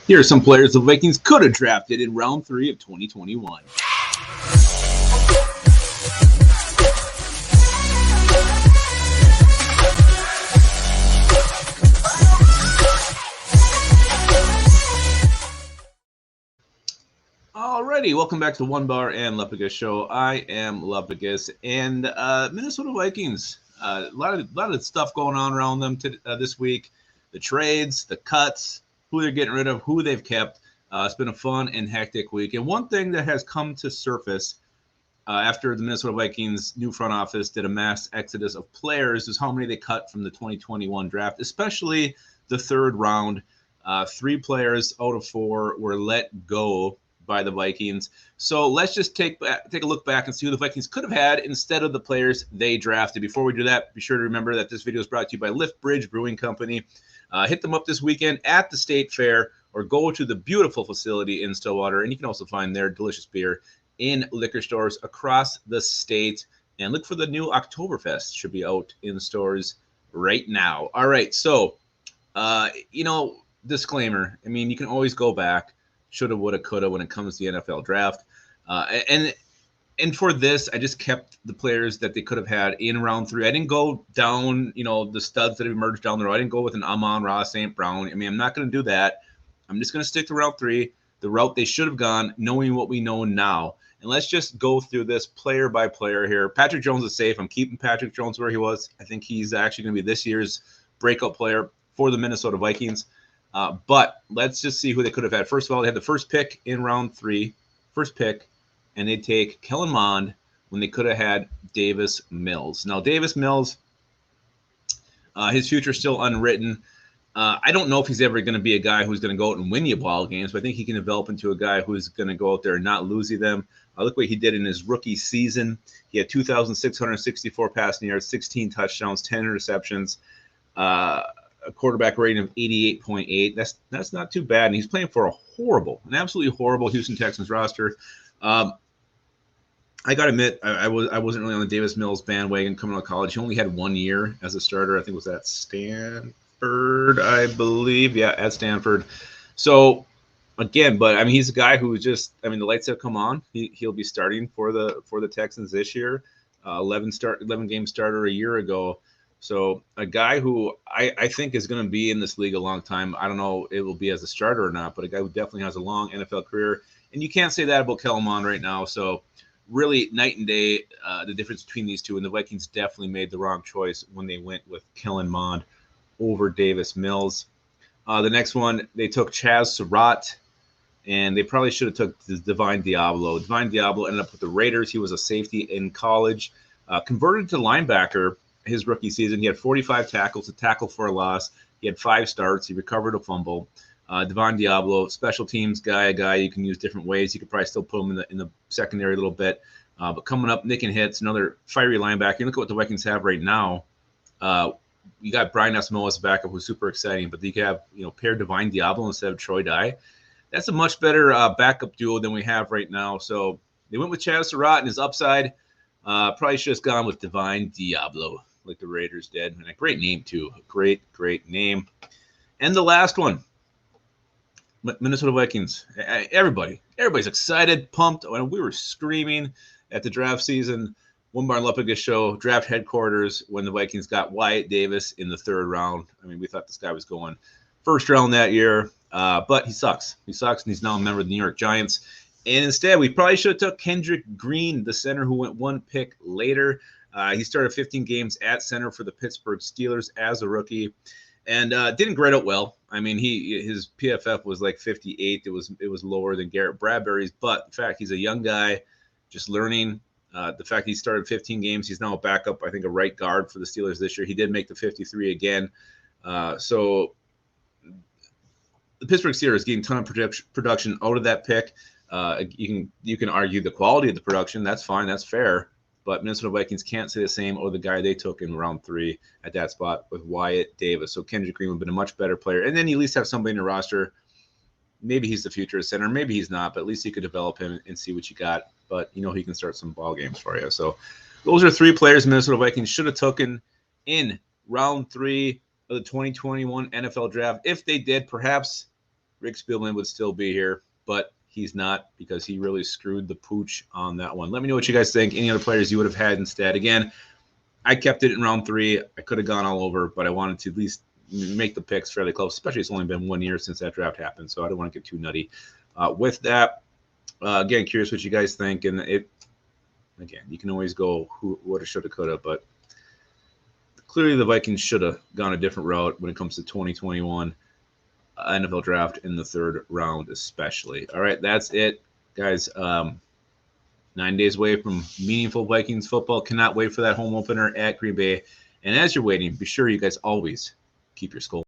Here are some players the Vikings could have drafted in round 3 of 2021. Alrighty, welcome back to the Onebar and Lupagus show. I am Lupagus, and Minnesota Vikings. A lot of stuff going on around them this week. The trades, the cuts, who they're getting rid of, who they've kept. It's been a fun and hectic week. And one thing that has come to surface after the Minnesota Vikings new front office did a mass exodus of players is how many they cut from the 2021 draft, especially the third round. 3 players out of 4 were let go by the Vikings. So let's just take a look back and see who the Vikings could have had instead of the players they drafted. Before we do that, be sure to remember that this video is brought to you by Lift Bridge Brewing Company. Hit them up this weekend at the State Fair or go to the beautiful facility in Stillwater, and you can also find their delicious beer in liquor stores across the state. And look for the new Oktoberfest. Should be out in stores right now. All right, so, disclaimer. I mean, you can always go back. Shoulda, woulda, coulda when it comes to the NFL draft. And for this, I just kept the players that they could have had in round 3. I didn't go down, the studs that have emerged down the road. I didn't go with an Amon-Ra St. Brown. I mean, I'm not going to do that. I'm just going to stick to round 3, the route they should have gone, knowing what we know now. And let's just go through this player by player here. Patrick Jones is safe. I'm keeping Patrick Jones where he was. I think he's actually going to be this year's breakout player for the Minnesota Vikings. But let's just see who they could have had. First of all, they had the first pick in round 3, and they take Kellen Mond when they could have had Davis Mills. Now, Davis Mills, his future is still unwritten. I don't know if he's ever going to be a guy who's going to go out and win you ball games, but I think he can develop into a guy who's going to go out there and not lose you them. Look what he did in his rookie season. He had 2,664 passing yards, 16 touchdowns, 10 interceptions. A quarterback rating of 88.8. That's not too bad. And he's playing for an absolutely horrible Houston Texans roster. I got to admit, I wasn't really on the Davis Mills bandwagon coming out of college. He only had 1 year as a starter. I think it was at Stanford, I believe. Yeah, at Stanford. So again, but I mean, he's a guy who just, I mean, the lights have come on. He'll be starting for the Texans this year. 11 game starter a year ago. So a guy who I think is going to be in this league a long time. I don't know it will be as a starter or not, but a guy who definitely has a long NFL career. And you can't say that about Kellen Mond right now. So really night and day, the difference between these two. And the Vikings definitely made the wrong choice when they went with Kellen Mond over Davis Mills. The next one, they took Chaz Surratt, and they probably should have took Divine Diablo. Divine Diablo ended up with the Raiders. He was a safety in college, converted to linebacker his rookie season. He had 45 tackles, a tackle for a loss. He had 5 starts. He recovered a fumble. Divine Diablo, special teams guy, a guy you can use different ways. You could probably still put him in the secondary a little bit. But coming up, nicking hits, another fiery linebacker. You look at what the Vikings have right now. You got Brian Asamoah as a backup, who's super exciting. But you could have, pair Divine Diablo instead of Troy Dye. That's a much better backup duo than we have right now. So they went with Chaz Surratt and his upside. Probably should have gone with Divine Diablo, like the Raiders did. And a great name, too. A great name. And the last one, Minnesota Vikings. Everybody's excited, pumped. We were screaming at the draft season, Onebar and Lupagus show, draft headquarters, when the Vikings got Wyatt Davis in the 3rd round. I mean, we thought this guy was going 1st round that year, but he sucks. He sucks, and he's now a member of the New York Giants. And instead, we probably should have took Kendrick Green, the center who went 1 pick later. He started 15 games at center for the Pittsburgh Steelers as a rookie, and didn't grade out well. I mean, his PFF was like 58. It was lower than Garrett Bradbury's, but in fact, he's a young guy, just learning. The fact he started 15 games, he's now a backup, I think, a right guard for the Steelers this year. He did make the 53 again. So the Pittsburgh Steelers getting a ton of production out of that pick. You can argue the quality of the production. That's fine. That's fair. But Minnesota Vikings can't say the same or the guy they took in round 3 at that spot with Wyatt Davis. So Kendrick Green would have been a much better player. And then you at least have somebody in your roster. Maybe he's the future center. Maybe he's not, but at least you could develop him and see what you got. But he can start some ball games for you. So those are 3 players Minnesota Vikings should have taken in round 3 of the 2021 NFL draft. If they did, perhaps Rick Spielman would still be here, but he's not because he really screwed the pooch on that one. Let me know what you guys think. Any other players you would have had instead? Again, I kept it in round 3. I could have gone all over, but I wanted to at least make the picks fairly close, especially it's only been 1 year since that draft happened, so I don't want to get too nutty with that. Again, curious what you guys think, and again, you can always go who, woulda, shoulda, coulda, but clearly the Vikings should have gone a different route when it comes to 2021 NFL draft in the 3rd round, especially. All right, that's it, guys. 9 days away from meaningful Vikings football. Cannot wait for that home opener at Green Bay. And as you're waiting, be sure you guys always keep your skull